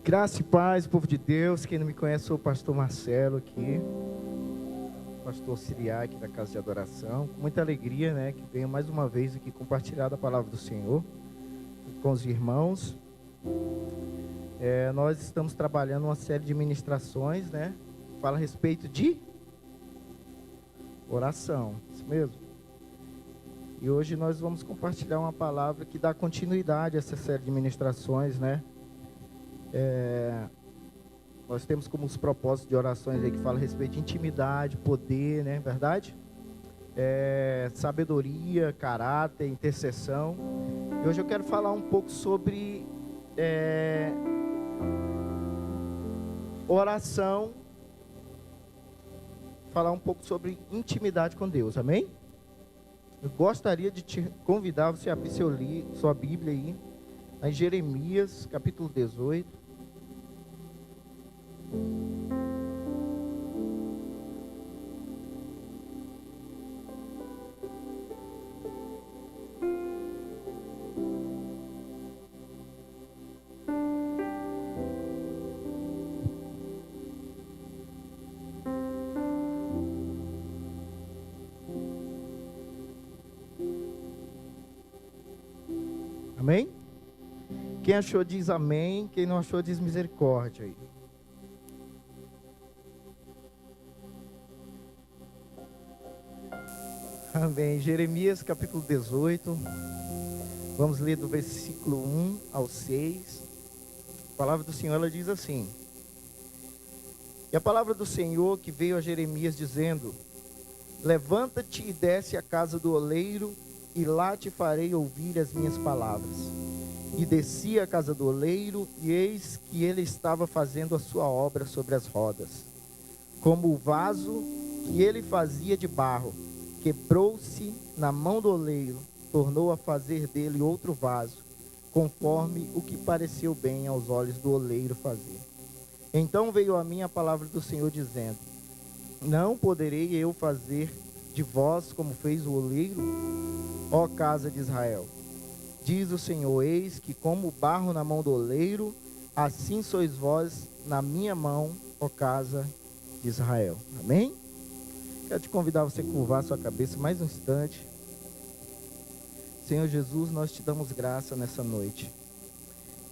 Graça e paz, povo de Deus. Quem não me conhece, sou o pastor Marcelo aqui, pastor auxiliar aqui da Casa de Adoração. Com muita alegria, que venho mais uma vez aqui compartilhar a palavra do Senhor com os irmãos. Nós estamos trabalhando uma série de ministrações, que fala a respeito de oração, isso mesmo. E hoje nós vamos compartilhar uma palavra que dá continuidade a essa série de ministrações, Nós temos como os propósitos de orações aí que fala a respeito de intimidade, poder, verdade? Sabedoria, caráter, intercessão. E hoje eu quero falar um pouco sobre oração, falar um pouco sobre intimidade com Deus, amém? Eu gostaria de te convidar você a abrir sua Bíblia aí, em Jeremias, capítulo 18. Amém? Quem achou diz amém, quem não achou diz misericórdia aí. Amém. Jeremias capítulo 18, vamos ler do versículo 1 ao 6. A palavra do Senhor, ela diz assim: E a palavra do Senhor que veio a Jeremias dizendo: Levanta-te e desce à casa do oleiro, e lá te farei ouvir as minhas palavras. E desci à casa do oleiro, e eis que ele estava fazendo a sua obra sobre as rodas. Como o vaso que ele fazia de barro quebrou-se na mão do oleiro, tornou a fazer dele outro vaso, conforme o que pareceu bem aos olhos do oleiro fazer. Então veio a mim a palavra do Senhor dizendo: Não poderei eu fazer de vós como fez o oleiro, ó casa de Israel? Diz o Senhor: Eis que como barro na mão do oleiro, assim sois vós na minha mão, ó casa de Israel. Amém? Quero te convidar a você curvar a sua cabeça mais um instante. Senhor Jesus, nós te damos graça nessa noite.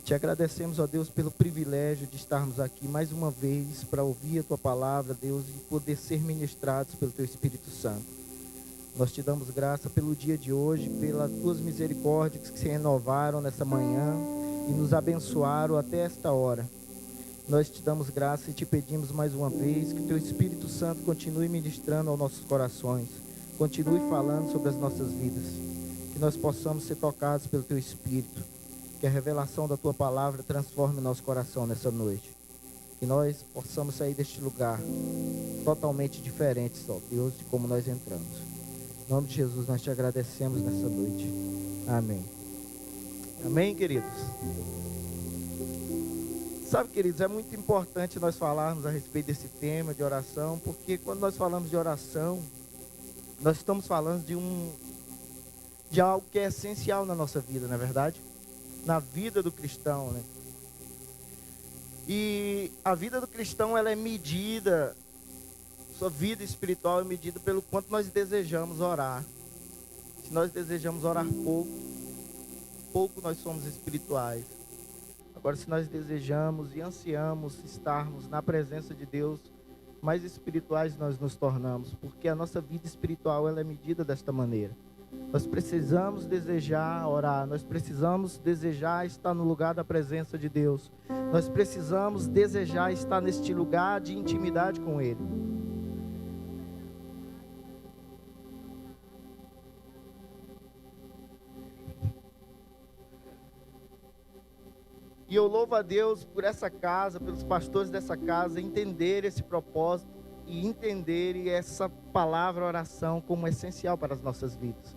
Te agradecemos, ó Deus, pelo privilégio de estarmos aqui mais uma vez para ouvir a tua palavra, Deus, e poder ser ministrados pelo teu Espírito Santo. Nós te damos graça pelo dia de hoje, pelas tuas misericórdias que se renovaram nessa manhã e nos abençoaram até esta hora. Nós te damos graça e te pedimos mais uma vez que o teu Espírito Santo continue ministrando aos nossos corações, continue falando sobre as nossas vidas, que nós possamos ser tocados pelo teu Espírito, que a revelação da tua palavra transforme o nosso coração nessa noite, que nós possamos sair deste lugar totalmente diferentes, ó Deus, de como nós entramos. Em nome de Jesus, nós te agradecemos nessa noite. Amém. Amém, queridos? Sabe, queridos, é muito importante nós falarmos a respeito desse tema de oração, porque quando nós falamos de oração, nós estamos falando de algo que é essencial na nossa vida, não é verdade? Na vida do cristão, E a vida do cristão, ela é medida, sua vida espiritual é medida pelo quanto nós desejamos orar. Se nós desejamos orar pouco nós somos espirituais. Agora, se nós desejamos e ansiamos estarmos na presença de Deus, mais espirituais nós nos tornamos, porque a nossa vida espiritual, ela é medida desta maneira. Nós precisamos desejar orar, nós precisamos desejar estar no lugar da presença de Deus, nós precisamos desejar estar neste lugar de intimidade com Ele. E eu louvo a Deus por essa casa, pelos pastores dessa casa, entender esse propósito e entenderem essa palavra oração como essencial para as nossas vidas.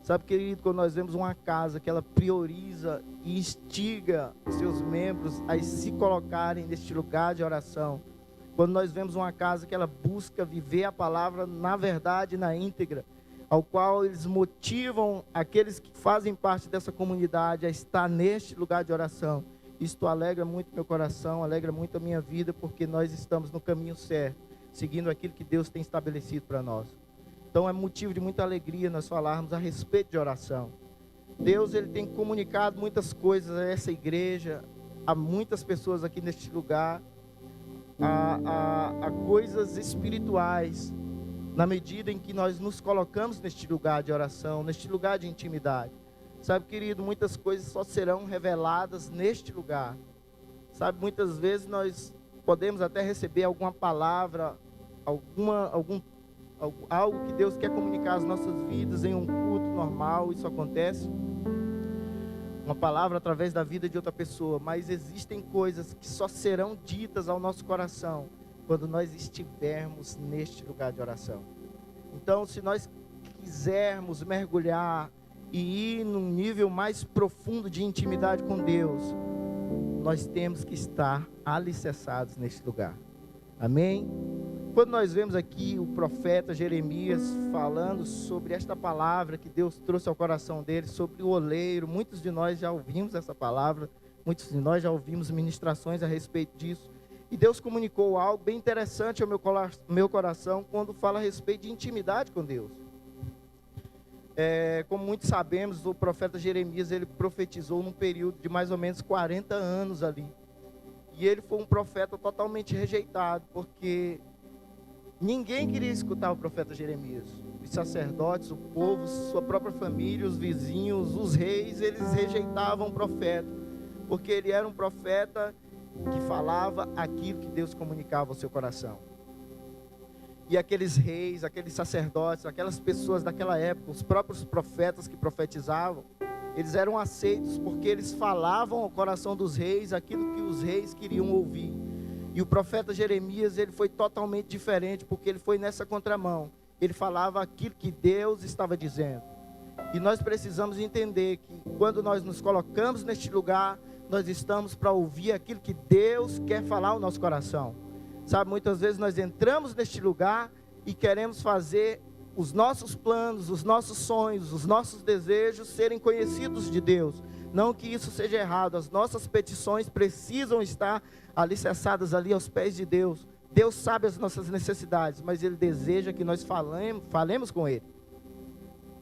Sabe, querido, quando nós vemos uma casa que ela prioriza e instiga os seus membros a se colocarem neste lugar de oração, quando nós vemos uma casa que ela busca viver a palavra na verdade, na íntegra, ao qual eles motivam aqueles que fazem parte dessa comunidade a estar neste lugar de oração, Isto alegra muito meu coração, alegra muito a minha vida, porque nós estamos no caminho certo, seguindo aquilo que Deus tem estabelecido para nós. Então é motivo de muita alegria nós falarmos a respeito de oração. Deus, ele tem comunicado muitas coisas a essa igreja, a muitas pessoas aqui neste lugar, a coisas espirituais, na medida em que nós nos colocamos neste lugar de oração, neste lugar de intimidade. Sabe, querido, muitas coisas só serão reveladas neste lugar. Sabe, muitas vezes nós podemos até receber alguma palavra, algo que Deus quer comunicar às nossas vidas em um culto normal, isso acontece. Uma palavra através da vida de outra pessoa, mas existem coisas que só serão ditas ao nosso coração quando nós estivermos neste lugar de oração. Então, se nós quisermos mergulhar e ir num nível mais profundo de intimidade com Deus, nós temos que estar alicerçados neste lugar. Amém? Quando nós vemos aqui o profeta Jeremias falando sobre esta palavra que Deus trouxe ao coração dele, sobre o oleiro, muitos de nós já ouvimos essa palavra, muitos de nós já ouvimos ministrações a respeito disso, e Deus comunicou algo bem interessante ao meu coração quando fala a respeito de intimidade com Deus. Como muitos sabemos, o profeta Jeremias, ele profetizou num período de mais ou menos 40 anos ali, e ele foi um profeta totalmente rejeitado, porque ninguém queria escutar o profeta Jeremias. Os sacerdotes, o povo, sua própria família, os vizinhos, os reis, eles rejeitavam o profeta, porque ele era um profeta que falava aquilo que Deus comunicava ao seu coração. E aqueles reis, aqueles sacerdotes, aquelas pessoas daquela época, os próprios profetas que profetizavam, eles eram aceitos porque eles falavam ao coração dos reis aquilo que os reis queriam ouvir. E o profeta Jeremias, ele foi totalmente diferente, porque ele foi nessa contramão. Ele falava aquilo que Deus estava dizendo. E nós precisamos entender que quando nós nos colocamos neste lugar, nós estamos para ouvir aquilo que Deus quer falar ao nosso coração. Sabe, muitas vezes nós entramos neste lugar e queremos fazer os nossos planos, os nossos sonhos, os nossos desejos serem conhecidos de Deus. Não que isso seja errado, as nossas petições precisam estar alicerçadas ali aos pés de Deus. Deus sabe as nossas necessidades, mas Ele deseja que nós falemos com Ele.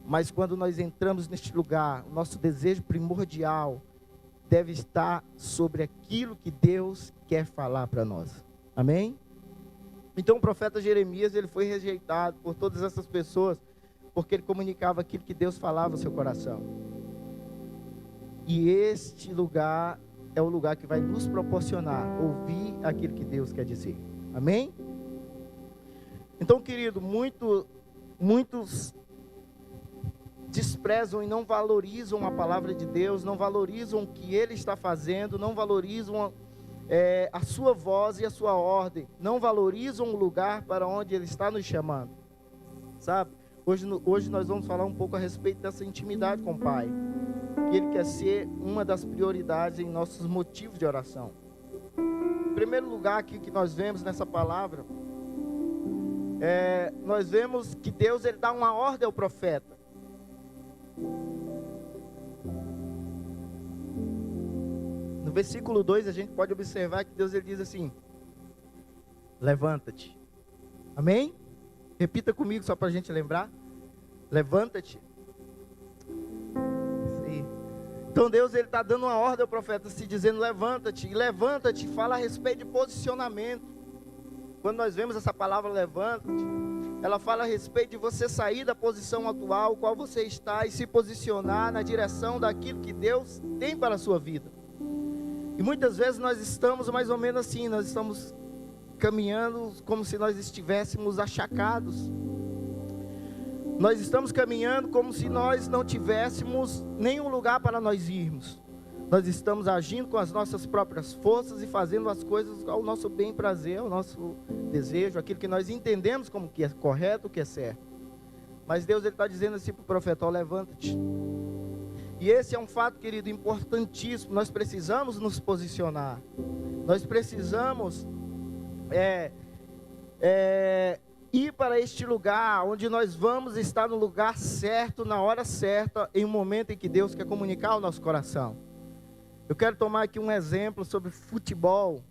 Mas quando nós entramos neste lugar, o nosso desejo primordial deve estar sobre aquilo que Deus quer falar para nós. Amém? Então o profeta Jeremias, ele foi rejeitado por todas essas pessoas, porque ele comunicava aquilo que Deus falava ao seu coração. E este lugar é o lugar que vai nos proporcionar ouvir aquilo que Deus quer dizer. Amém? Então, querido, muitos desprezam e não valorizam a palavra de Deus, não valorizam o que Ele está fazendo, não valorizam a sua voz e a sua ordem, não valorizam o lugar para onde Ele está nos chamando. Sabe? Hoje nós vamos falar um pouco a respeito dessa intimidade com o Pai. E Ele quer ser uma das prioridades em nossos motivos de oração. Em primeiro lugar aqui que nós vemos nessa palavra, nós vemos que Deus, ele dá uma ordem ao profeta. No versículo 2 a gente pode observar que Deus, ele diz assim: levanta-te. Amém? Repita comigo só para a gente lembrar. Levanta-te. Então Deus, ele está dando uma ordem ao profeta, se dizendo levanta-te. E levanta-te fala a respeito de posicionamento. Quando nós vemos essa palavra levanta-te, ela fala a respeito de você sair da posição atual, qual você está, e se posicionar na direção daquilo que Deus tem para a sua vida. E muitas vezes nós estamos mais ou menos assim, nós estamos caminhando como se nós estivéssemos achacados. Nós estamos caminhando como se nós não tivéssemos nenhum lugar para nós irmos. Nós estamos agindo com as nossas próprias forças e fazendo as coisas ao nosso bem prazer, ao nosso desejo, aquilo que nós entendemos como que é correto, o que é certo. Mas Deus, ele está dizendo assim para o profeta: ó, levanta-te. E esse é um fato, querido, importantíssimo. Nós precisamos nos posicionar. Nós precisamos ir para este lugar, onde nós vamos estar no lugar certo, na hora certa, em um momento em que Deus quer comunicar ao nosso coração. Eu quero tomar aqui um exemplo sobre futebol,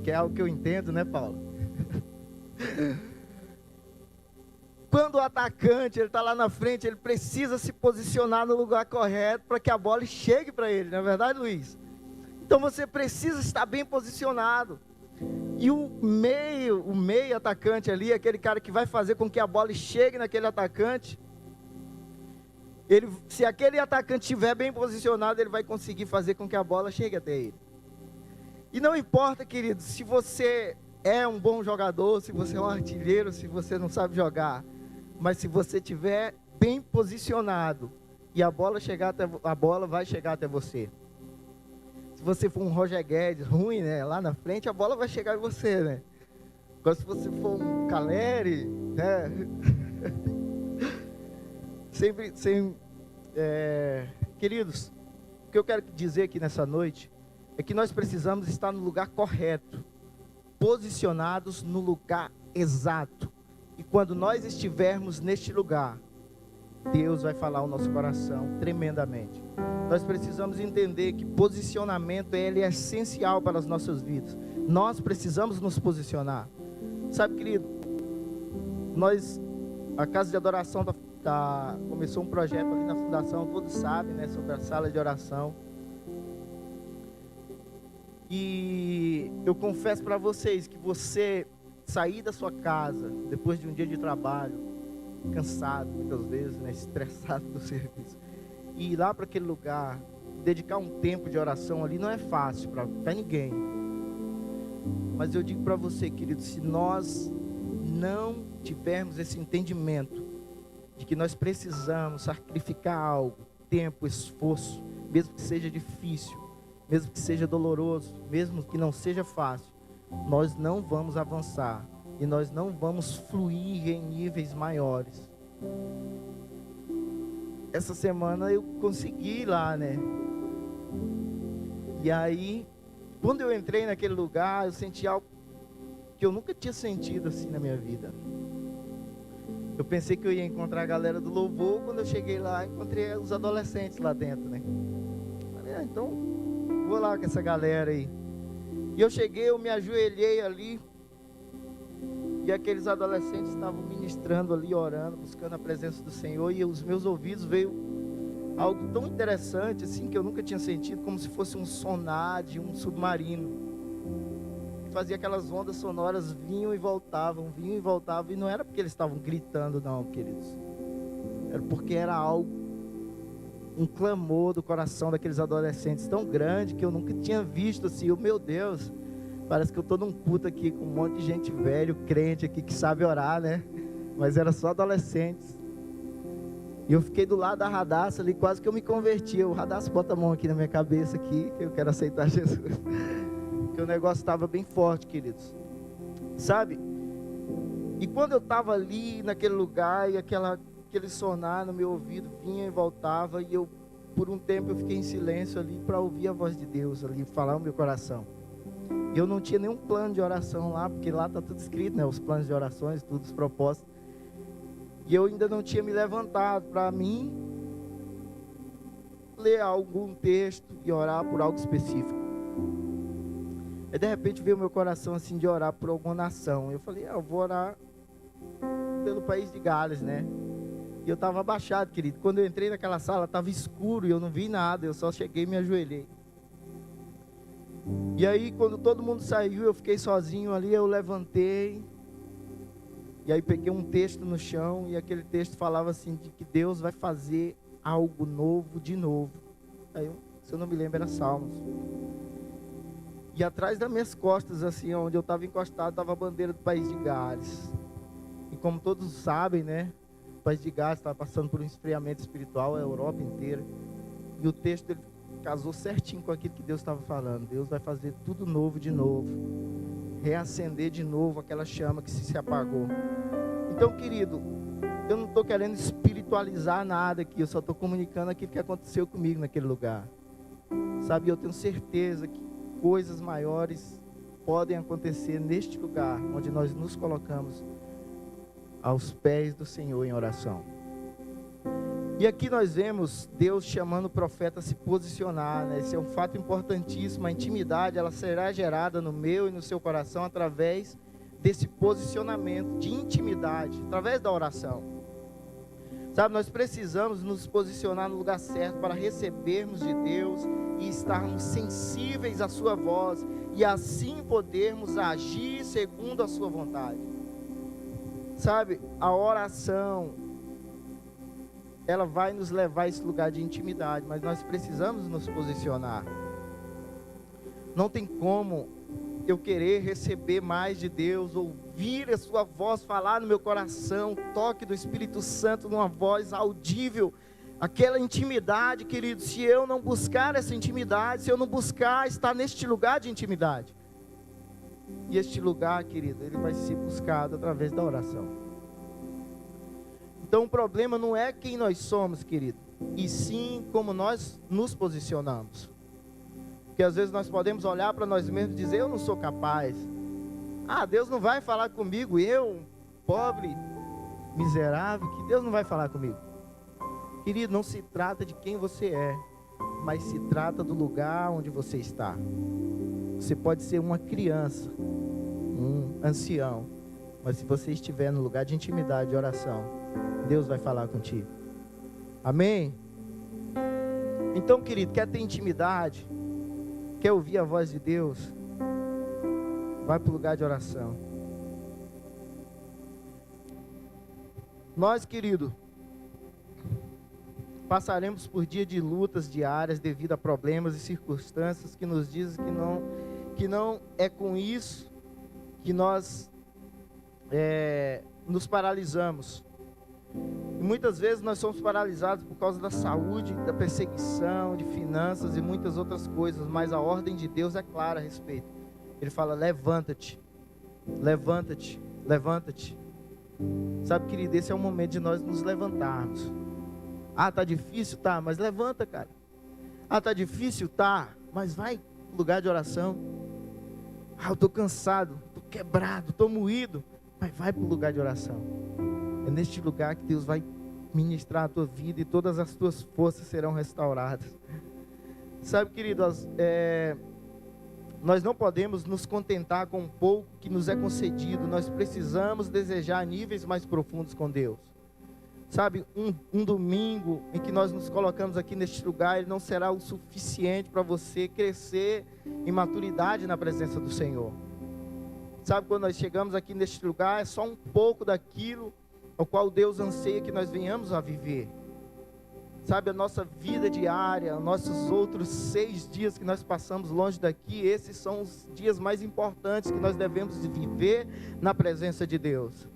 que é algo que eu entendo, né, Paulo? Quando o atacante ele está lá na frente, ele precisa se posicionar no lugar correto para que a bola chegue para ele, não é verdade, Luiz? Então você precisa estar bem posicionado. E o meio atacante ali, aquele cara que vai fazer com que a bola chegue naquele atacante, se aquele atacante estiver bem posicionado, ele vai conseguir fazer com que a bola chegue até ele. E não importa, querido, se você é um bom jogador, se você é um artilheiro, se você não sabe jogar, mas se você estiver bem posicionado e a bola vai chegar até você. Se você for um Roger Guedes ruim, né, lá na frente, a bola vai chegar em você, né? Agora, se você for um Caleri, né? Queridos, o que eu quero dizer aqui nessa noite é que nós precisamos estar no lugar correto, posicionados no lugar exato. E quando nós estivermos neste lugar, Deus vai falar ao nosso coração tremendamente. Nós precisamos entender que posicionamento ele é essencial para as nossas vidas. Nós precisamos nos posicionar. Sabe, querido, a Casa de Adoração começou um projeto ali na fundação, todos sabem, né, sobre a sala de oração. E eu confesso para vocês que você sair da sua casa depois de um dia de trabalho, cansado muitas vezes, né, estressado do serviço, e ir lá para aquele lugar, dedicar um tempo de oração ali, não é fácil para ninguém. Mas eu digo para você, querido, se nós não tivermos esse entendimento de que nós precisamos sacrificar algo, tempo, esforço, mesmo que seja difícil, mesmo que seja doloroso, mesmo que não seja fácil, nós não vamos avançar e nós não vamos fluir em níveis maiores. Essa semana eu consegui ir lá, né? E aí, quando eu entrei naquele lugar, eu senti algo que eu nunca tinha sentido assim na minha vida. Eu pensei que eu ia encontrar a galera do louvor. Quando eu cheguei lá, encontrei os adolescentes lá dentro, né? Falei, então vou lá com essa galera aí. E eu cheguei, eu me ajoelhei ali, e aqueles adolescentes estavam ministrando ali, orando, buscando a presença do Senhor, e os meus ouvidos veio algo tão interessante, assim, que eu nunca tinha sentido, como se fosse um sonar de um submarino. Fazia aquelas ondas sonoras, vinham e voltavam, e não era porque eles estavam gritando, não, queridos. Era porque era algo, um clamor do coração daqueles adolescentes tão grande que eu nunca tinha visto assim. Meu Deus, parece que eu estou num culto aqui com um monte de gente velho, crente aqui que sabe orar, né? Mas era só adolescentes. E eu fiquei do lado da Radassa ali, quase que eu me converti. O Radassa bota a mão aqui na minha cabeça aqui, que eu quero aceitar Jesus. Porque o negócio estava bem forte, queridos. Sabe? E quando eu estava ali naquele lugar e aquele sonar no meu ouvido vinha e voltava, e eu, por um tempo, eu fiquei em silêncio ali para ouvir a voz de Deus ali, falar o meu coração. E eu não tinha nenhum plano de oração lá, porque lá está tudo escrito, né? Os planos de orações, tudo, os propósitos. E eu ainda não tinha me levantado para mim ler algum texto e orar por algo específico. E de repente veio o meu coração assim de orar por alguma nação. Eu falei, eu vou orar pelo país de Gales, né? E eu estava abaixado, querido. Quando eu entrei naquela sala, estava escuro e eu não vi nada. Eu só cheguei e me ajoelhei. E aí, quando todo mundo saiu, eu fiquei sozinho ali. Eu levantei. E aí peguei um texto no chão. E aquele texto falava assim, de que Deus vai fazer algo novo de novo. Aí, se eu não me lembro, era Salmos. E atrás das minhas costas, assim, onde eu estava encostado, estava a bandeira do país de Gales. E como todos sabem, né? O país de Gales estava passando por um esfriamento espiritual, a Europa inteira. E o texto ele casou certinho com aquilo que Deus estava falando. Deus vai fazer tudo novo de novo. Reacender de novo aquela chama que se apagou. Então, querido, eu não estou querendo espiritualizar nada aqui. Eu só estou comunicando aquilo que aconteceu comigo naquele lugar. Sabe, eu tenho certeza que coisas maiores podem acontecer neste lugar, onde nós nos colocamos aos pés do Senhor em oração. E aqui nós vemos Deus chamando o profeta a se posicionar, né? Esse é um fato importantíssimo. A intimidade, ela será gerada no meu e no seu coração através desse posicionamento de intimidade, através da oração. Sabe, nós precisamos nos posicionar no lugar certo para recebermos de Deus e estarmos sensíveis à sua voz e assim podermos agir segundo a sua vontade. Sabe, a oração, ela vai nos levar a esse lugar de intimidade, mas nós precisamos nos posicionar. Não tem como eu querer receber mais de Deus, ouvir a sua voz falar no meu coração, o toque do Espírito Santo numa voz audível, aquela intimidade, querido. Se eu não buscar essa intimidade, se eu não buscar estar neste lugar de intimidade, e este lugar, querido, ele vai ser buscado através da oração. Então o problema não é quem nós somos, querido, e sim como nós nos posicionamos. Porque às vezes nós podemos olhar para nós mesmos e dizer: eu não sou capaz. Deus não vai falar comigo, eu, pobre, miserável, que Deus não vai falar comigo. Querido, não se trata de quem você é, mas se trata do lugar onde você está. Você pode ser uma criança, um ancião, mas se você estiver no lugar de intimidade, de oração, Deus vai falar contigo. Amém? Então, querido, quer ter intimidade? Quer ouvir a voz de Deus? Vai para o lugar de oração. Nós, querido, passaremos por dias de lutas diárias devido a problemas e circunstâncias que nos dizem que não é com isso que nós nos paralisamos. E muitas vezes nós somos paralisados por causa da saúde, da perseguição, de finanças e muitas outras coisas, mas a ordem de Deus é clara a respeito. Ele fala: levanta-te, levanta-te, levanta-te. Sabe, querido, esse é o momento de nós nos levantarmos. Tá difícil? Tá, mas levanta, cara. Tá difícil? Tá, mas vai pro lugar de oração. Eu tô cansado, tô quebrado, tô moído, mas vai pro lugar de oração. É neste lugar que Deus vai ministrar a tua vida e todas as tuas forças serão restauradas. Sabe, querido, nós não podemos nos contentar com o pouco que nos é concedido. Nós precisamos desejar níveis mais profundos com Deus. Sabe, um domingo em que nós nos colocamos aqui neste lugar, ele não será o suficiente para você crescer em maturidade na presença do Senhor. Sabe, quando nós chegamos aqui neste lugar, é só um pouco daquilo ao qual Deus anseia que nós venhamos a viver. Sabe, a nossa vida diária, nossos outros 6 dias que nós passamos longe daqui, esses são os dias mais importantes que nós devemos viver na presença de Deus.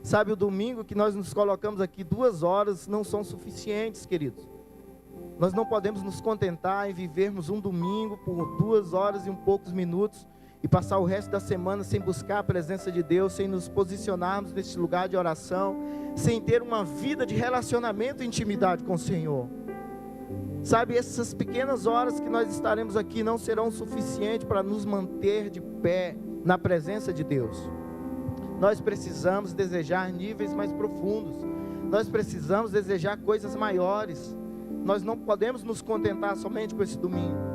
Sabe, o domingo que nós nos colocamos aqui 2 horas não são suficientes, queridos. Nós não podemos nos contentar em vivermos um domingo por 2 horas e poucos minutos e passar o resto da semana sem buscar a presença de Deus, sem nos posicionarmos neste lugar de oração, sem ter uma vida de relacionamento e intimidade com o Senhor. Sabe, essas pequenas horas que nós estaremos aqui não serão suficientes para nos manter de pé na presença de Deus. Nós precisamos desejar níveis mais profundos. Nós precisamos desejar coisas maiores. Nós não podemos nos contentar somente com esse domingo.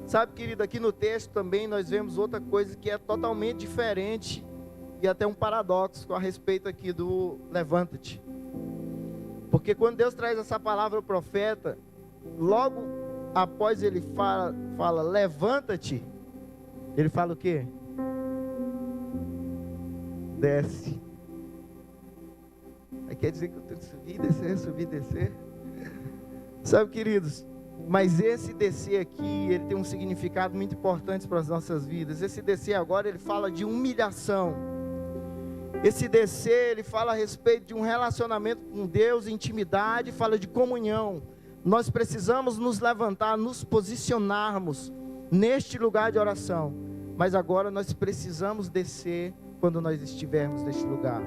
Sabe, querido, aqui no texto também nós vemos outra coisa que é totalmente diferente e até um paradoxo a respeito aqui do levanta-te. Porque quando Deus traz essa palavra ao profeta, logo após ele fala levanta-te, ele fala o quê? Desce. Aí quer dizer que eu tenho que subir e descer? Sabe, queridos, mas esse descer aqui, ele tem um significado muito importante para as nossas vidas. Esse descer agora, ele fala de humilhação. Esse descer, ele fala a respeito de um relacionamento com Deus, intimidade, fala de comunhão. Nós precisamos nos levantar, nos posicionarmos neste lugar de oração. Mas agora nós precisamos descer quando nós estivermos neste lugar.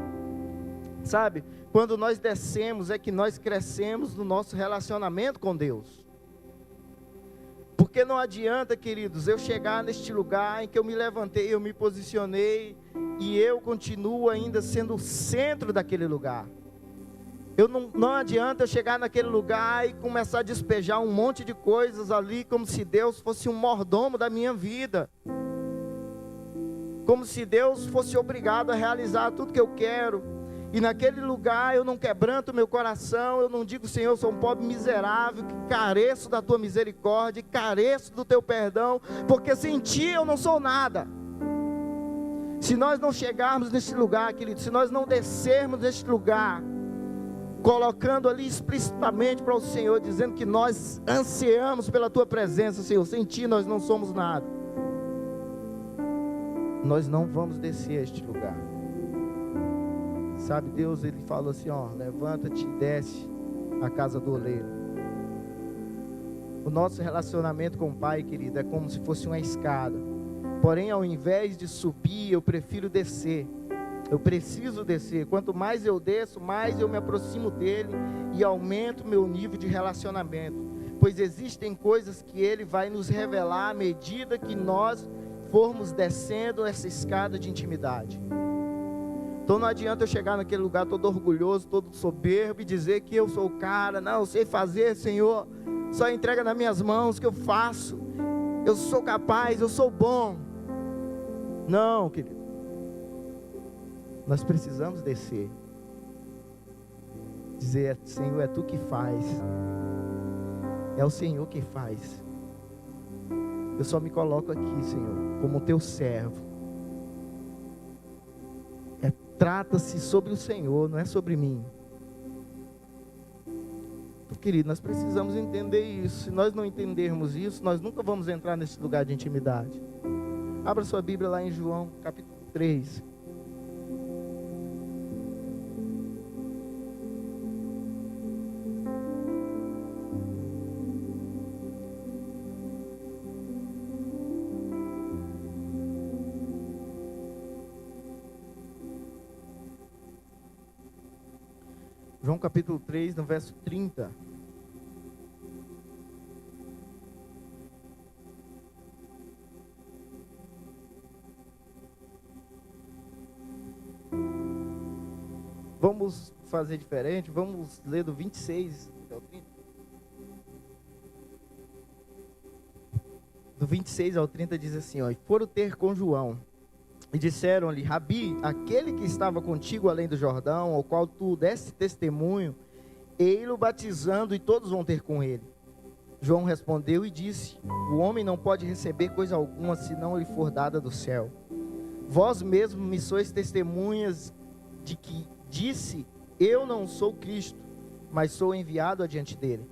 Sabe, quando nós descemos é que nós crescemos no nosso relacionamento com Deus. Porque não adianta, queridos, eu chegar neste lugar em que eu me levantei, eu me posicionei e eu continuo ainda sendo o centro daquele lugar. Não adianta eu chegar naquele lugar e começar a despejar um monte de coisas ali, como se Deus fosse um mordomo da minha vida. Como se Deus fosse obrigado a realizar tudo que eu quero. E naquele lugar eu não quebranto meu coração, eu não digo: Senhor, eu sou um pobre miserável, que careço da tua misericórdia, careço do teu perdão, porque sem ti eu não sou nada. Se nós não chegarmos nesse lugar, querido, se nós não descermos nesse lugar, colocando ali explicitamente para o Senhor, dizendo que nós ansiamos pela tua presença, Senhor, sem ti nós não somos nada, nós não vamos descer a este lugar. Sabe, Deus, Ele falou assim, levanta-te e desce a casa do oleiro. O nosso relacionamento com o Pai, querido, é como se fosse uma escada. Porém, ao invés de subir, eu prefiro descer. Eu preciso descer. Quanto mais eu desço, mais eu me aproximo dEle e aumento meu nível de relacionamento. Pois existem coisas que Ele vai nos revelar à medida que nós formos descendo essa escada de intimidade. Então não adianta eu chegar naquele lugar todo orgulhoso, todo soberbo e dizer que eu sou o cara. Não, eu sei fazer, Senhor, só entrega nas minhas mãos que eu faço. Eu sou capaz, eu sou bom. Não, querido. Nós precisamos descer. Dizer: Senhor, é tu que faz. É o Senhor que faz. Eu só me coloco aqui, Senhor, como teu servo. Trata-se sobre o Senhor, não é sobre mim. Então, querido, nós precisamos entender isso. Se nós não entendermos isso, nós nunca vamos entrar nesse lugar de intimidade. Abra sua Bíblia lá em João, capítulo 3. João capítulo 3, no verso 30. Vamos fazer diferente, vamos ler do 26 até o 30. Do 26 ao 30 diz assim, e foram ter com João, e disseram-lhe: Rabi, aquele que estava contigo além do Jordão, ao qual tu deste testemunho, ei-lo batizando, e todos vão ter com ele. João respondeu e disse: o homem não pode receber coisa alguma, se não lhe for dada do céu. Vós mesmos me sois testemunhas de que disse: eu não sou Cristo, mas sou enviado adiante dele.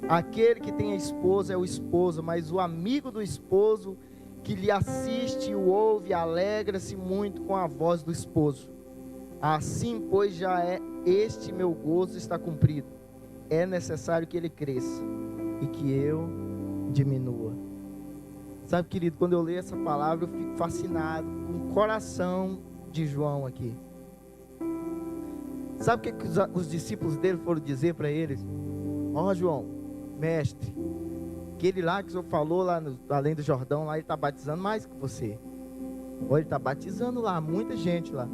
Aquele que tem a esposa é o esposo, mas o amigo do esposo que lhe assiste, o ouve, alegra-se muito com a voz do esposo. Assim, pois, já é este meu gozo está cumprido. É necessário que ele cresça e que eu diminua. Sabe, querido, quando eu leio essa palavra, eu fico fascinado com o coração de João aqui. Sabe o que os discípulos dele foram dizer para eles? João, mestre, aquele lá que o senhor falou lá além do Jordão, lá ele está batizando mais que você. Ele está batizando lá, muita gente lá.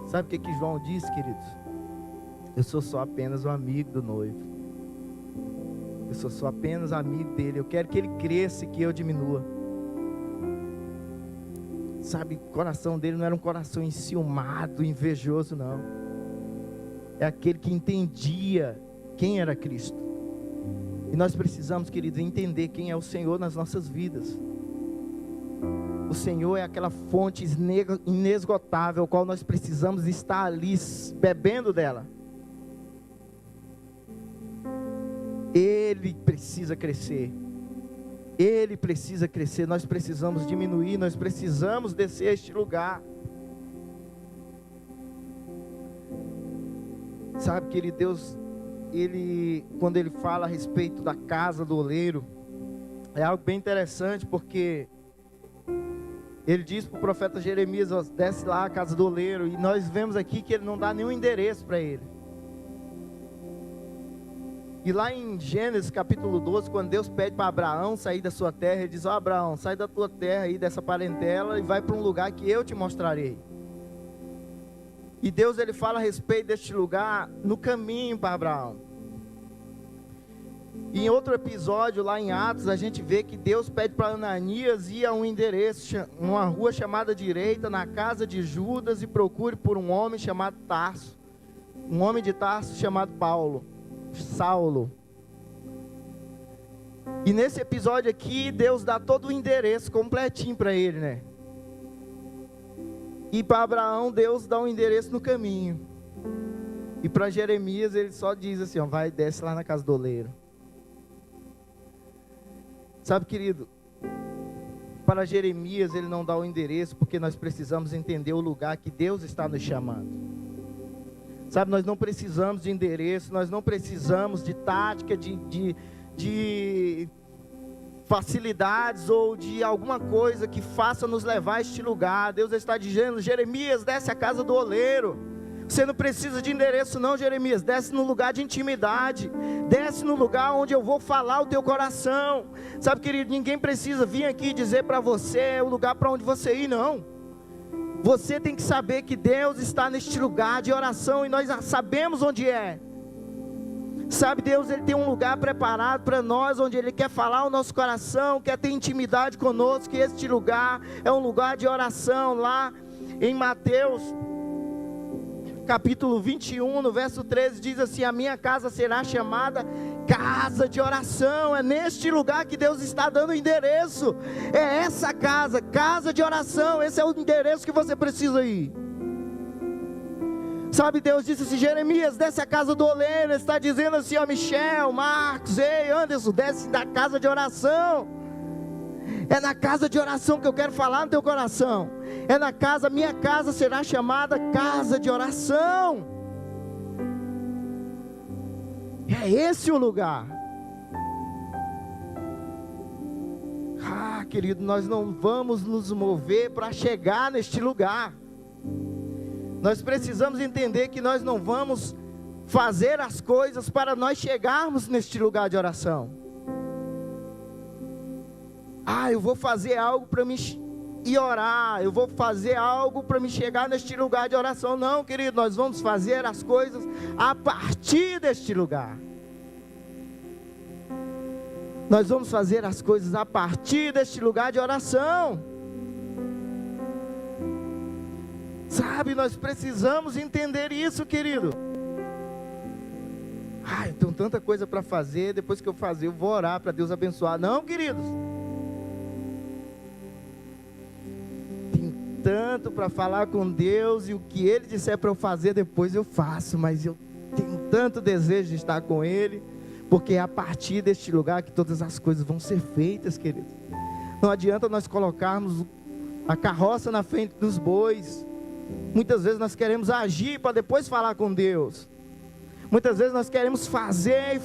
Sabe o que João disse, queridos? Eu sou só apenas um amigo do noivo. Eu sou só apenas amigo dele. Eu quero que ele cresça e que eu diminua. Sabe, o coração dele não era um coração enciumado, invejoso, não. É aquele que entendia quem era Cristo. E nós precisamos, queridos, entender quem é o Senhor nas nossas vidas. O Senhor é aquela fonte inesgotável, qual nós precisamos estar ali, bebendo dela. Ele precisa crescer. Ele precisa crescer. Nós precisamos diminuir, nós precisamos descer a este lugar. Sabe, querido, Deus... quando ele fala a respeito da casa do oleiro, é algo bem interessante, porque ele diz para o profeta Jeremias: desce lá a casa do oleiro, e nós vemos aqui que ele não dá nenhum endereço para ele. E lá em Gênesis capítulo 12, quando Deus pede para Abraão sair da sua terra, ele diz: Abraão, sai da tua terra aí, dessa parentela, e vai para um lugar que eu te mostrarei. E Deus ele fala a respeito deste lugar no caminho para Abraão. E em outro episódio lá em Atos, a gente vê que Deus pede para Ananias ir a um endereço, numa rua chamada Direita, na casa de Judas, e procure por um homem chamado Tarso. Um homem de Tarso chamado Saulo. E nesse episódio aqui, Deus dá todo o endereço completinho para ele, né? E para Abraão, Deus dá um endereço no caminho. E para Jeremias, ele só diz assim, ó, vai e desce lá na casa do oleiro. Sabe, querido, para Jeremias, ele não dá o endereço, porque nós precisamos entender o lugar que Deus está nos chamando. Sabe, nós não precisamos de endereço, nós não precisamos de tática, de facilidades ou de alguma coisa que faça nos levar a este lugar. Deus está dizendo, Jeremias, desce a casa do oleiro. Você não precisa de endereço não, Jeremias, desce no lugar de intimidade, desce no lugar onde eu vou falar o teu coração. Sabe, querido, ninguém precisa vir aqui dizer para você o lugar para onde você ir, não. Você tem que saber que Deus está neste lugar de oração, e nós sabemos onde é. Sabe, Deus ele tem um lugar preparado para nós, onde Ele quer falar o nosso coração, quer ter intimidade conosco, que este lugar é um lugar de oração. Lá em Mateus, capítulo 21, no verso 13, diz assim, a minha casa será chamada casa de oração. É neste lugar que Deus está dando o endereço, é essa casa, casa de oração, esse é o endereço que você precisa ir. Sabe, Deus disse assim, Jeremias, desce a casa do oleiro. Está dizendo assim, ó, Michel, Marcos, ei, Anderson, desce da casa de oração. É na casa de oração que eu quero falar no teu coração. É na casa, minha casa será chamada casa de oração. É esse o lugar. Ah, querido, nós não vamos nos mover para chegar neste lugar. Nós precisamos entender que nós não vamos fazer as coisas para nós chegarmos neste lugar de oração. Ah, eu vou fazer algo para me ir orar, eu vou fazer algo para me chegar neste lugar de oração. Não, querido, nós vamos fazer as coisas a partir deste lugar. Nós vamos fazer as coisas a partir deste lugar de oração. Sabe, nós precisamos entender isso, querido. Ah, eu tenho tanta coisa para fazer, depois que eu fazer, eu vou orar para Deus abençoar. Não, queridos. Tem tanto para falar com Deus, e o que Ele disser para eu fazer, depois eu faço. Mas eu tenho tanto desejo de estar com Ele, porque é a partir deste lugar que todas as coisas vão ser feitas, queridos. Não adianta nós colocarmos a carroça na frente dos bois. Muitas vezes nós queremos agir para depois falar com Deus. Muitas vezes nós queremos fazer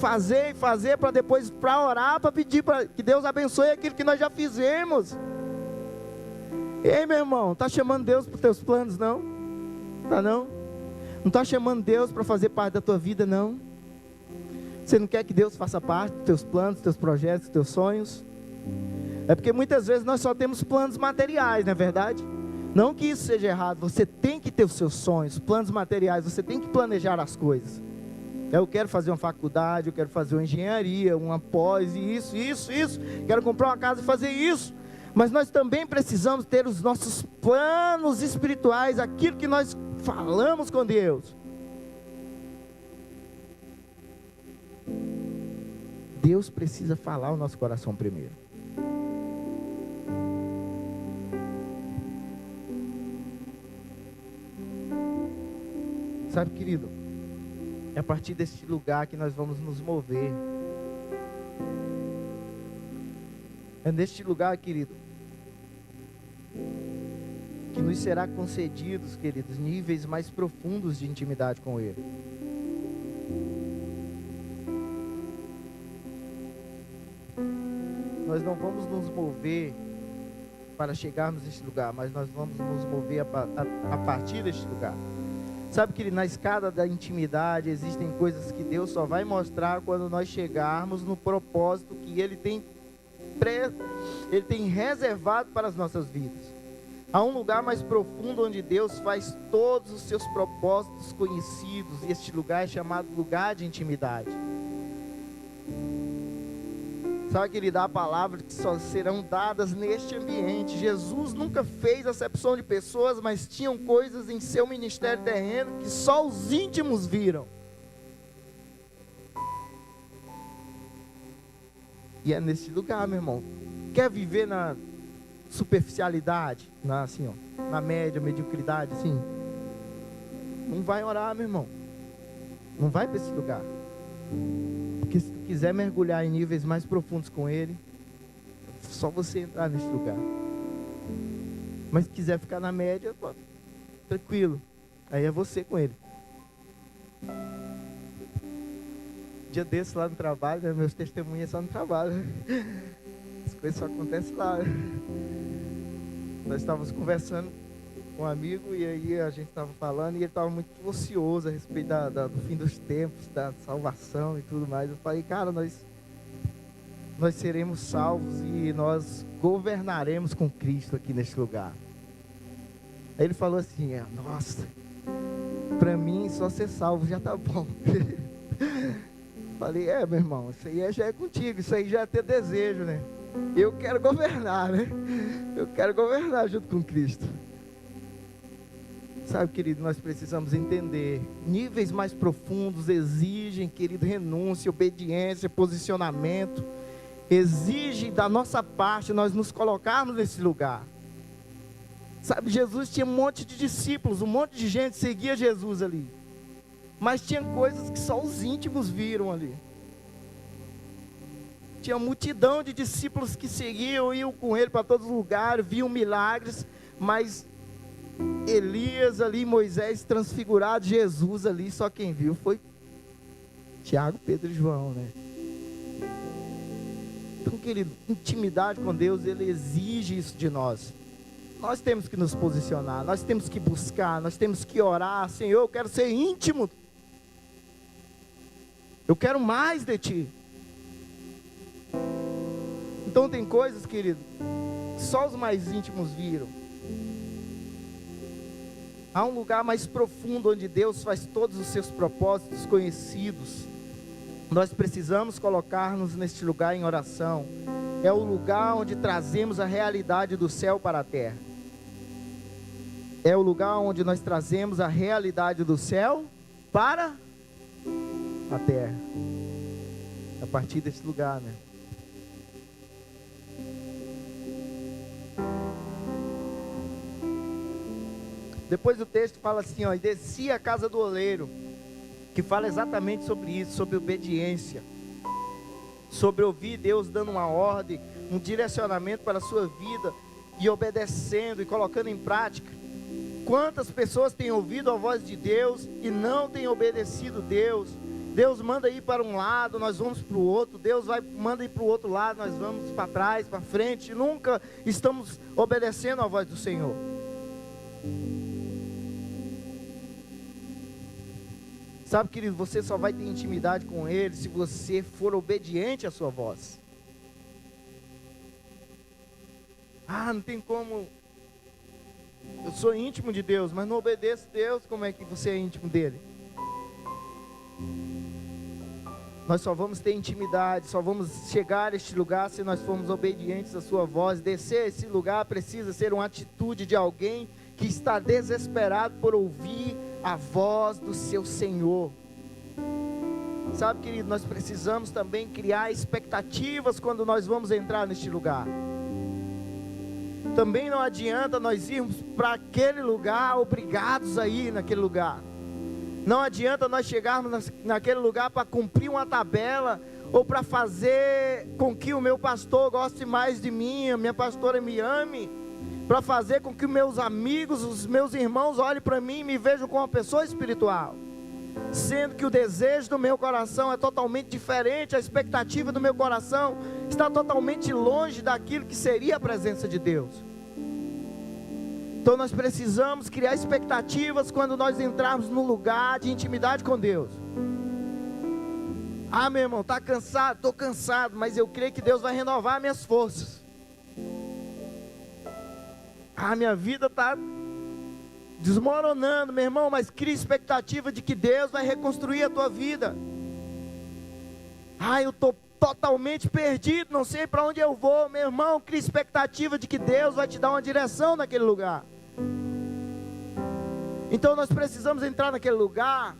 para depois, para orar, para pedir para que Deus abençoe aquilo que nós já fizemos. Ei, meu irmão, está chamando Deus para os teus planos, não? Tá não? Não está chamando Deus para fazer parte da tua vida, não? Você não quer que Deus faça parte dos teus planos, dos teus projetos, dos teus sonhos? É porque muitas vezes nós só temos planos materiais, não é verdade? Não que isso seja errado, você tem que ter os seus sonhos, planos materiais, você tem que planejar as coisas. Eu quero fazer uma faculdade, eu quero fazer uma engenharia, uma pós, isso, quero comprar uma casa e fazer isso. Mas nós também precisamos ter os nossos planos espirituais, aquilo que nós falamos com Deus. Deus precisa falar o nosso coração primeiro. Sabe, querido, é a partir deste lugar que nós vamos nos mover. É neste lugar, querido, que nos será concedidos, queridos, níveis mais profundos de intimidade com Ele. Nós não vamos nos mover para chegarmos neste lugar, mas nós vamos nos mover a partir deste lugar. Sabe que na escada da intimidade existem coisas que Deus só vai mostrar quando nós chegarmos no propósito que Ele tem reservado para as nossas vidas. Há um lugar mais profundo onde Deus faz todos os seus propósitos conhecidos. E este lugar é chamado lugar de intimidade. Sabe que Ele dá palavras que só serão dadas neste ambiente. Jesus nunca fez acepção de pessoas, mas tinham coisas em seu ministério terreno que só os íntimos viram. E é nesse lugar, meu irmão. Quer viver na superficialidade, na média, mediocridade, assim? Não vai orar, meu irmão. Não vai para esse lugar. Porque se tu quiser mergulhar em níveis mais profundos com Ele, é só você entrar nesse lugar. Mas se quiser ficar na média, pô, tranquilo. Aí é você com Ele. Dia desse lá no trabalho, né? Meus testemunhos só no trabalho. As coisas só acontecem lá. Nós estávamos conversando com um amigo e aí a gente estava falando e ele estava muito ansioso a respeito do fim dos tempos, da salvação e tudo mais. Eu falei, cara, nós seremos salvos e nós governaremos com Cristo aqui neste lugar. Aí ele falou assim, nossa, para mim só ser salvo já tá bom. Falei, meu irmão, isso aí já é contigo, isso aí já é ter desejo, né? Eu quero governar, né? Eu quero governar junto com Cristo. Sabe, querido, nós precisamos entender, níveis mais profundos exigem, querido, renúncia, obediência, posicionamento, exige da nossa parte nós nos colocarmos nesse lugar. Sabe, Jesus tinha um monte de discípulos, um monte de gente seguia Jesus ali. Mas tinha coisas que só os íntimos viram ali. Tinha multidão de discípulos que seguiam, iam com ele para todos os lugares, viam milagres, mas Elias ali, Moisés transfigurado, Jesus ali, só quem viu foi Tiago, Pedro e João, né? Então, querido, intimidade com Deus, Ele exige isso de nós. Nós temos que nos posicionar, nós temos que buscar, nós temos que orar. Senhor, eu quero ser íntimo. Eu quero mais de Ti. Então tem coisas, querido, que só os mais íntimos viram. Há um lugar mais profundo onde Deus faz todos os seus propósitos conhecidos. Nós precisamos colocar-nos neste lugar em oração. É o lugar onde trazemos a realidade do céu para a terra. É o lugar onde nós trazemos a realidade do céu para a terra. A partir desse lugar, né? Depois o texto fala assim, e descia a casa do oleiro, que fala exatamente sobre isso, sobre obediência, sobre ouvir Deus dando uma ordem, um direcionamento para a sua vida, e obedecendo e colocando em prática. Quantas pessoas têm ouvido a voz de Deus e não têm obedecido Deus? Deus manda ir para um lado, nós vamos para o outro. Deus manda ir para o outro lado, nós vamos para trás, para frente. Nunca estamos obedecendo a voz do Senhor. Sabe, querido, você só vai ter intimidade com Ele se você for obediente à sua voz. Não tem como. Eu sou íntimo de Deus, mas não obedeço Deus. Como é que você é íntimo dele? Nós só vamos ter intimidade, só vamos chegar a este lugar se nós formos obedientes à sua voz. Descer a esse lugar precisa ser uma atitude de alguém que está desesperado por ouvir a voz do seu Senhor. Sabe, querido, nós precisamos também criar expectativas quando nós vamos entrar neste lugar. Também não adianta nós irmos para aquele lugar obrigados a ir naquele lugar. Não adianta nós chegarmos naquele lugar para cumprir uma tabela, ou para fazer com que o meu pastor goste mais de mim, a minha pastora me ame, para fazer com que meus amigos, os meus irmãos olhem para mim e me vejam como uma pessoa espiritual, sendo que o desejo do meu coração é totalmente diferente, a expectativa do meu coração está totalmente longe daquilo que seria a presença de Deus. Então nós precisamos criar expectativas quando nós entrarmos no lugar de intimidade com Deus. Meu irmão, está cansado? Estou cansado, mas eu creio que Deus vai renovar minhas forças. minha vida está desmoronando, meu irmão, mas cria expectativa de que Deus vai reconstruir a tua vida. Eu estou totalmente perdido, não sei para onde eu vou. Meu irmão, cria expectativa de que Deus vai te dar uma direção naquele lugar. Então nós precisamos entrar naquele lugar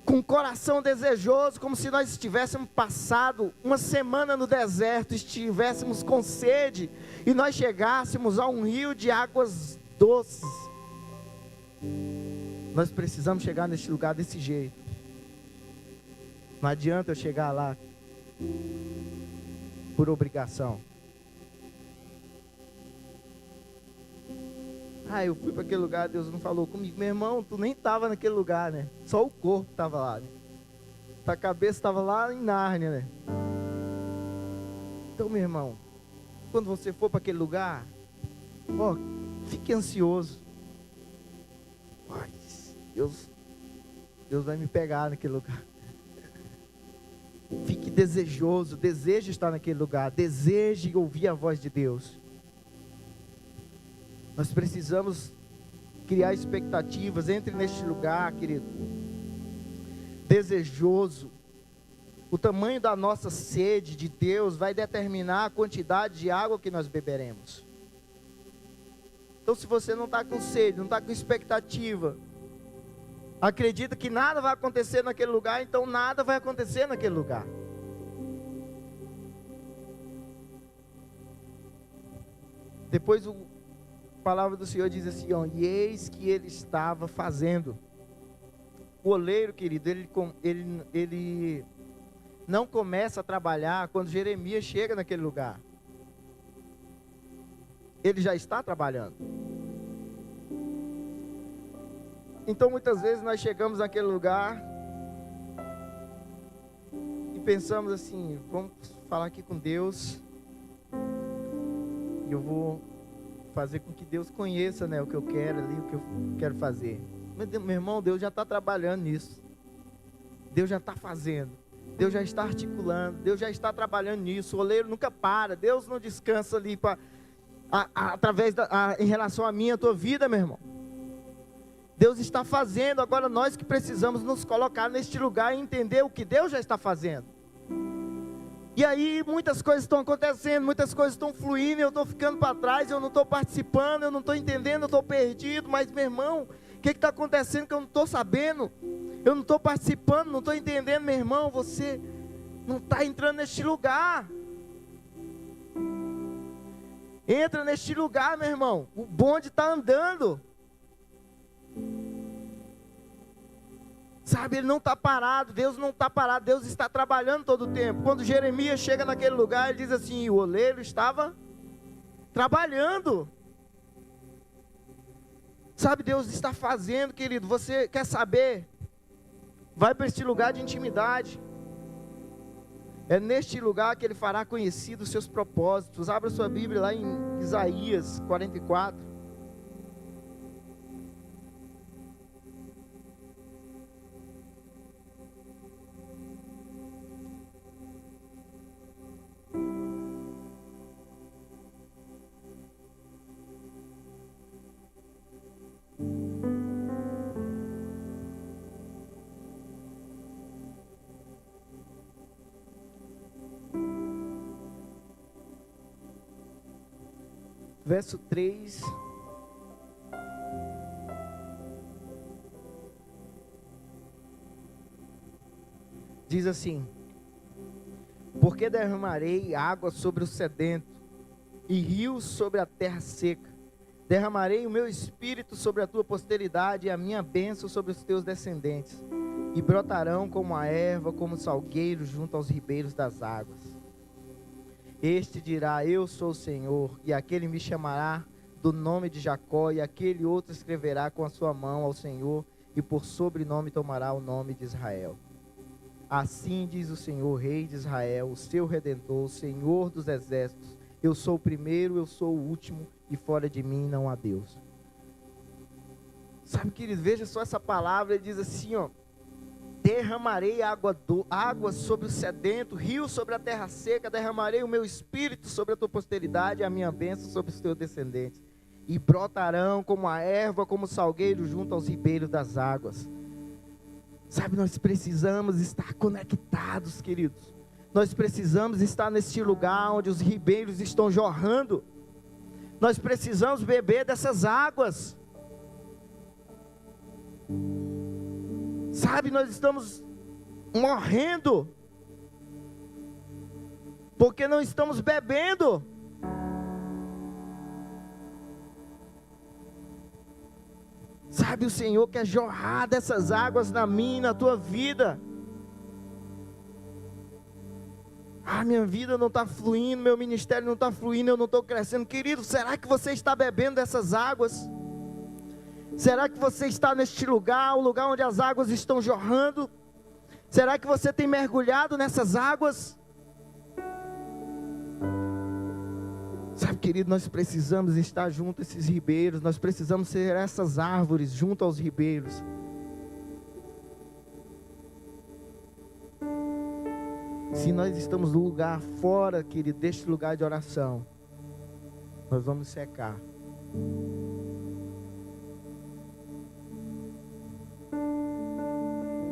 com o coração desejoso, como se nós estivéssemos passado uma semana no deserto, estivéssemos com sede, e nós chegássemos a um rio de águas doces. Nós precisamos chegar neste lugar desse jeito. Não adianta eu chegar lá por obrigação. Eu fui para aquele lugar, Deus não falou comigo. Meu irmão, tu nem estava naquele lugar, né? Só o corpo estava lá, né? A cabeça estava lá em Nárnia, né? Então, meu irmão, quando você for para aquele lugar, fique ansioso. Deus vai me pegar naquele lugar. Fique desejoso, deseje estar naquele lugar, deseje ouvir a voz de Deus. Nós precisamos criar expectativas. Entre neste lugar, querido, desejoso. O tamanho da nossa sede de Deus vai determinar a quantidade de água que nós beberemos. Então, se você não está com sede, não está com expectativa, acredita que nada vai acontecer naquele lugar, então nada vai acontecer naquele lugar. Depois a palavra do Senhor diz assim, e eis que ele estava fazendo. O oleiro, querido, ele não começa a trabalhar quando Jeremias chega naquele lugar. Ele já está trabalhando. Então muitas vezes nós chegamos naquele lugar e pensamos assim, vamos falar aqui com Deus, e eu vou fazer com que Deus conheça, né, o que eu quero ali, o que eu quero fazer. Mas, meu irmão, Deus já está trabalhando nisso. Deus já está fazendo. Deus já está articulando. Deus já está trabalhando nisso. O oleiro nunca para. Deus não descansa ali em relação a mim, a tua vida, meu irmão. Deus está fazendo. Agora nós que precisamos nos colocar neste lugar e entender o que Deus já está fazendo. E aí muitas coisas estão acontecendo, muitas coisas estão fluindo, eu estou ficando para trás, eu não estou participando, eu não estou entendendo, eu estou perdido. Mas, meu irmão, o que está acontecendo que eu não estou sabendo? Eu não estou participando, não estou entendendo, meu irmão. Você não está entrando neste lugar. Entra neste lugar, meu irmão. O bonde está andando. Sabe, ele não está parado, Deus não está parado, Deus está trabalhando todo o tempo. Quando Jeremias chega naquele lugar, ele diz assim, o oleiro estava trabalhando. Sabe, Deus está fazendo, querido. Você quer saber? Vai para este lugar de intimidade. É neste lugar que ele fará conhecidos os seus propósitos. Abra sua Bíblia lá em Isaías 44. Verso 3. Diz assim: porque derramarei água sobre o sedento e rios sobre a terra seca. Derramarei o meu espírito sobre a tua posteridade e a minha bênção sobre os teus descendentes. E brotarão como a erva, como salgueiro junto aos ribeiros das águas. Este dirá, eu sou o Senhor, e aquele me chamará do nome de Jacó, e aquele outro escreverá com a sua mão ao Senhor, e por sobrenome tomará o nome de Israel. Assim diz o Senhor, Rei de Israel, o seu Redentor, o Senhor dos exércitos. Eu sou o primeiro, eu sou o último, e fora de mim não há Deus. Sabe, querido, veja só essa palavra, ele diz assim, derramarei água sobre o sedento, rio sobre a terra seca, derramarei o meu espírito sobre a tua posteridade, e a minha bênção sobre os teus descendentes. e brotarão como a erva, como o salgueiro junto aos ribeiros das águas. Sabe, nós precisamos estar conectados, queridos. Nós precisamos estar neste lugar onde os ribeiros estão jorrando. Nós precisamos beber dessas águas. Sabe, nós estamos morrendo porque não estamos bebendo. Sabe, o Senhor quer jorrar dessas águas na minha e na tua vida. Minha vida não está fluindo, meu ministério não está fluindo, eu não estou crescendo. Querido, será que você está bebendo dessas águas? Será que você está neste lugar, o lugar onde as águas estão jorrando? Será que você tem mergulhado nessas águas? Sabe, querido, nós precisamos estar junto a esses ribeiros, nós precisamos ser essas árvores junto aos ribeiros. Se nós estamos no lugar fora, querido, deste lugar de oração, nós vamos secar.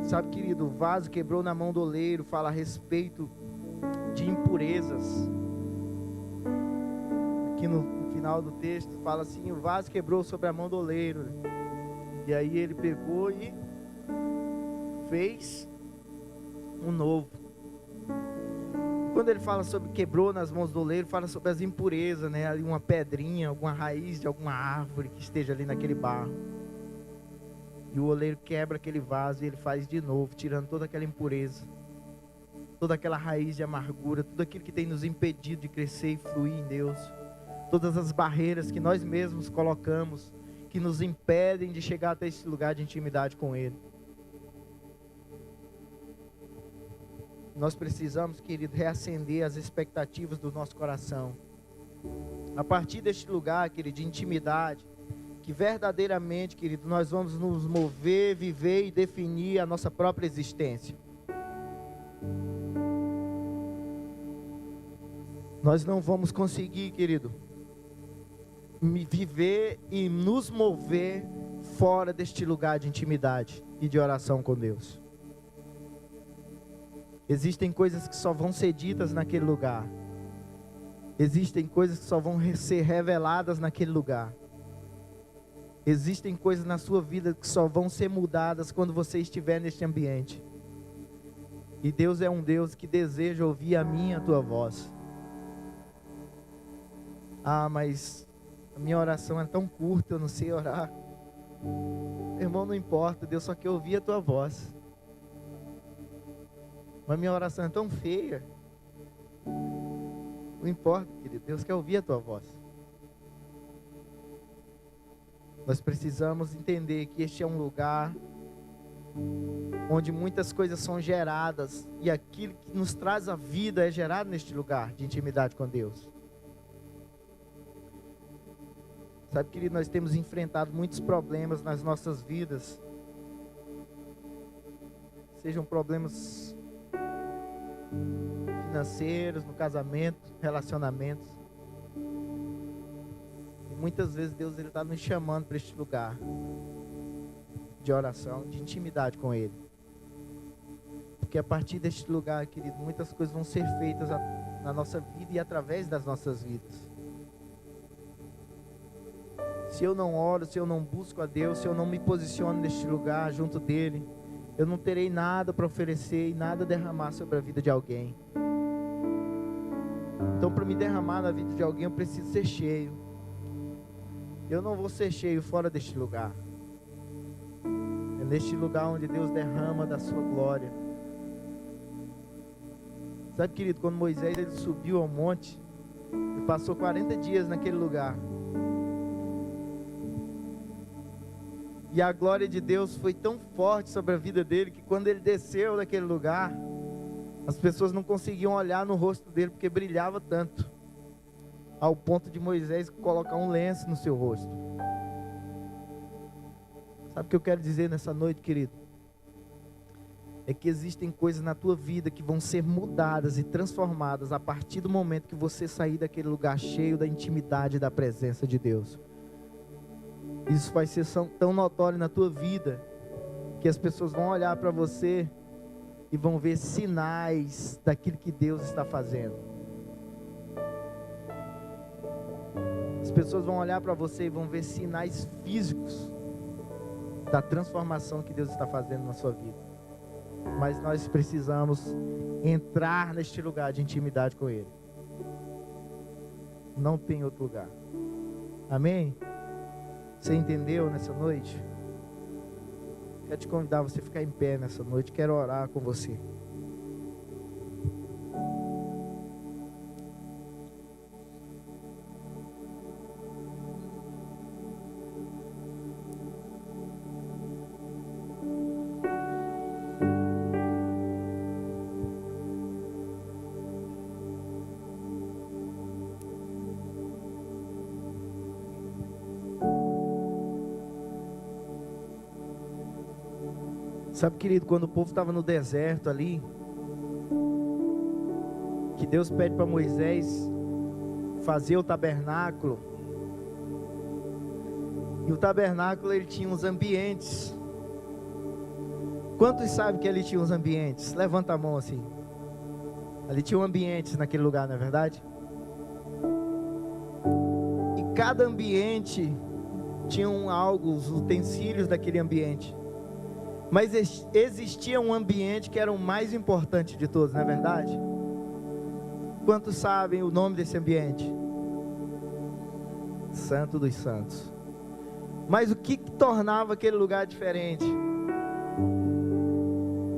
Sabe, querido, o vaso quebrou na mão do oleiro, fala a respeito de impurezas. Aqui no final do texto fala assim, o vaso quebrou sobre a mão do oleiro. E aí ele pegou e fez um novo. Quando ele fala sobre quebrou nas mãos do oleiro, fala sobre as impurezas, né? Ali uma pedrinha, alguma raiz de alguma árvore que esteja ali naquele barro. E o oleiro quebra aquele vaso e ele faz de novo, tirando toda aquela impureza, toda aquela raiz de amargura, tudo aquilo que tem nos impedido de crescer e fluir em Deus. Todas as barreiras que nós mesmos colocamos, que nos impedem de chegar até esse lugar de intimidade com Ele. Nós precisamos, querido, reacender as expectativas do nosso coração. A partir deste lugar, querido, de intimidade, que verdadeiramente, querido, nós vamos nos mover, viver e definir a nossa própria existência. Nós não vamos conseguir, querido, viver e nos mover fora deste lugar de intimidade e de oração com Deus. Existem coisas que só vão ser ditas naquele lugar. Existem coisas que só vão ser reveladas naquele lugar. Existem coisas na sua vida que só vão ser mudadas quando você estiver neste ambiente. E Deus é um Deus que deseja ouvir a minha e a tua voz. Mas a minha oração é tão curta, eu não sei orar. Irmão, não importa, Deus só quer ouvir a tua voz. Mas minha oração é tão feia. Não importa, querido, Deus quer ouvir a tua voz. Nós precisamos entender que este é um lugar onde muitas coisas são geradas, e aquilo que nos traz a vida é gerado neste lugar de intimidade com Deus. Sabe, querido, nós temos enfrentado muitos problemas nas nossas vidas. Sejam problemas financeiros, no casamento, relacionamentos. E muitas vezes Deus está nos chamando para este lugar de oração, de intimidade com Ele. Porque a partir deste lugar, querido, muitas coisas vão ser feitas na nossa vida e através das nossas vidas. Se eu não oro, se eu não busco a Deus, se eu não me posiciono neste lugar junto dEle, eu não terei nada para oferecer e nada a derramar sobre a vida de alguém. Então, para me derramar na vida de alguém, eu preciso ser cheio. Eu não vou ser cheio fora deste lugar. É neste lugar onde Deus derrama da sua glória. Sabe, querido, quando Moisés ele subiu ao monte e passou 40 dias naquele lugar, e a glória de Deus foi tão forte sobre a vida dele, que quando ele desceu daquele lugar, as pessoas não conseguiam olhar no rosto dele, porque brilhava tanto, ao ponto de Moisés colocar um lenço no seu rosto. Sabe o que eu quero dizer nessa noite, querido? É que existem coisas na tua vida que vão ser mudadas e transformadas a partir do momento que você sair daquele lugar cheio da intimidade e da presença de Deus. Isso vai ser tão notório na tua vida, que as pessoas vão olhar para você e vão ver sinais daquilo que Deus está fazendo. As pessoas vão olhar para você e vão ver sinais físicos da transformação que Deus está fazendo na sua vida. Mas nós precisamos entrar neste lugar de intimidade com Ele. Não tem outro lugar. Amém? Você entendeu nessa noite? Quero te convidar a você ficar em pé nessa noite. Quero orar com você. Sabe, querido, quando o povo estava no deserto ali, que Deus pede para Moisés fazer o tabernáculo, e o tabernáculo ele tinha uns ambientes. Quantos sabem que ali tinha uns ambientes? Levanta a mão assim. Ali tinha um ambiente naquele lugar, não é verdade? E cada ambiente tinha os utensílios daquele ambiente. Mas existia um ambiente que era o mais importante de todos, não é verdade? Quantos sabem o nome desse ambiente? Santo dos Santos. Mas o que tornava aquele lugar diferente?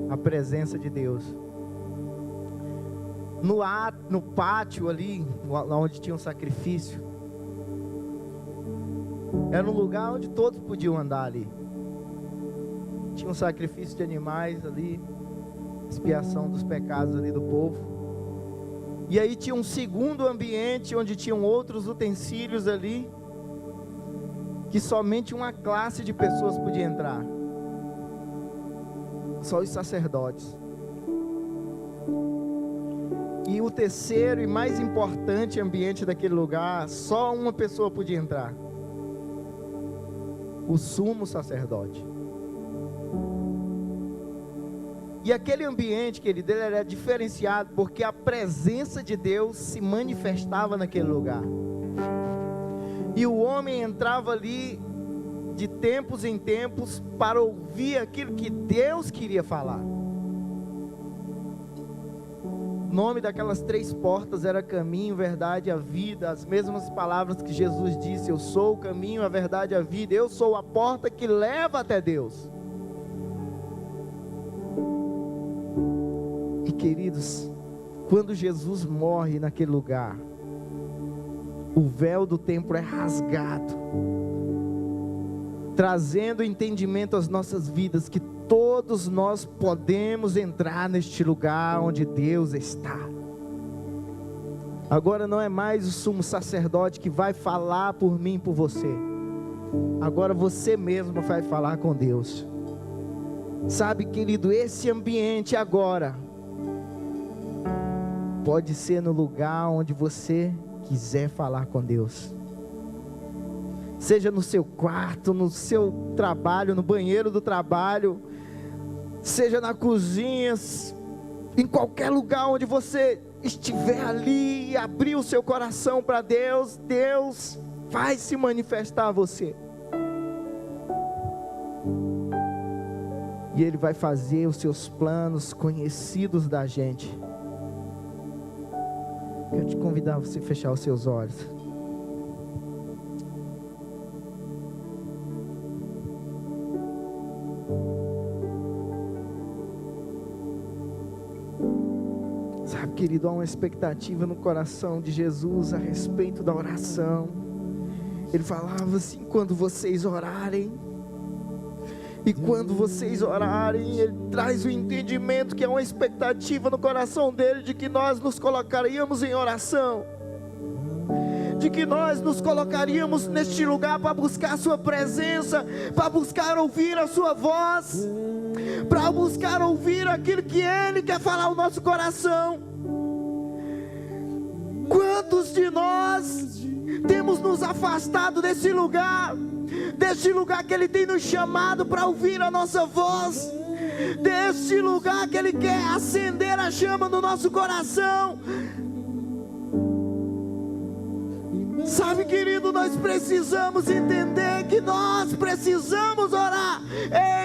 A presença de Deus. No pátio ali, onde tinha um sacrifício, era um lugar onde todos podiam andar ali. Tinha um sacrifício de animais ali, expiação dos pecados ali do povo. E aí tinha um segundo ambiente onde tinham outros utensílios ali, que somente uma classe de pessoas podia entrar. Só os sacerdotes. E o terceiro e mais importante ambiente daquele lugar, só uma pessoa podia entrar: o sumo sacerdote. E aquele ambiente, querido, ele era diferenciado porque a presença de Deus se manifestava naquele lugar. E o homem entrava ali de tempos em tempos para ouvir aquilo que Deus queria falar. O nome daquelas 3 portas era caminho, verdade e a vida. As mesmas palavras que Jesus disse: eu sou o caminho, a verdade e a vida. Eu sou a porta que leva até Deus. E queridos, quando Jesus morre naquele lugar, o véu do templo é rasgado, trazendo entendimento às nossas vidas que todos nós podemos entrar neste lugar onde Deus está. Agora não é mais o sumo sacerdote que vai falar por mim e por você. Agora você mesmo vai falar com Deus. Sabe, querido, esse ambiente agora pode ser no lugar onde você quiser falar com Deus. Seja no seu quarto, no seu trabalho, no banheiro do trabalho, seja na cozinha, em qualquer lugar onde você estiver ali e abrir o seu coração para Deus, Deus vai se manifestar a você. E Ele vai fazer os seus planos conhecidos da gente. Quero te convidar a você fechar os seus olhos. Sabe, querido, há uma expectativa no coração de Jesus a respeito da oração. Ele falava assim: quando vocês orarem, e quando vocês orarem, Ele traz o entendimento que é uma expectativa no coração dele de que nós nos colocaríamos em oração, de que nós nos colocaríamos neste lugar para buscar a sua presença, para buscar ouvir a sua voz, para buscar ouvir aquilo que Ele quer falar ao nosso coração. Quantos de nós temos nos afastado desse lugar? deste lugar que Ele tem nos chamado para ouvir a nossa voz, deste lugar que Ele quer acender a chama no nosso coração. Sabe, querido, nós precisamos entender que nós precisamos orar.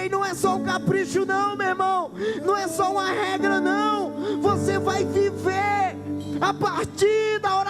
Ei, não é só um capricho não, meu irmão, não é só uma regra não. Você vai viver a partir da oração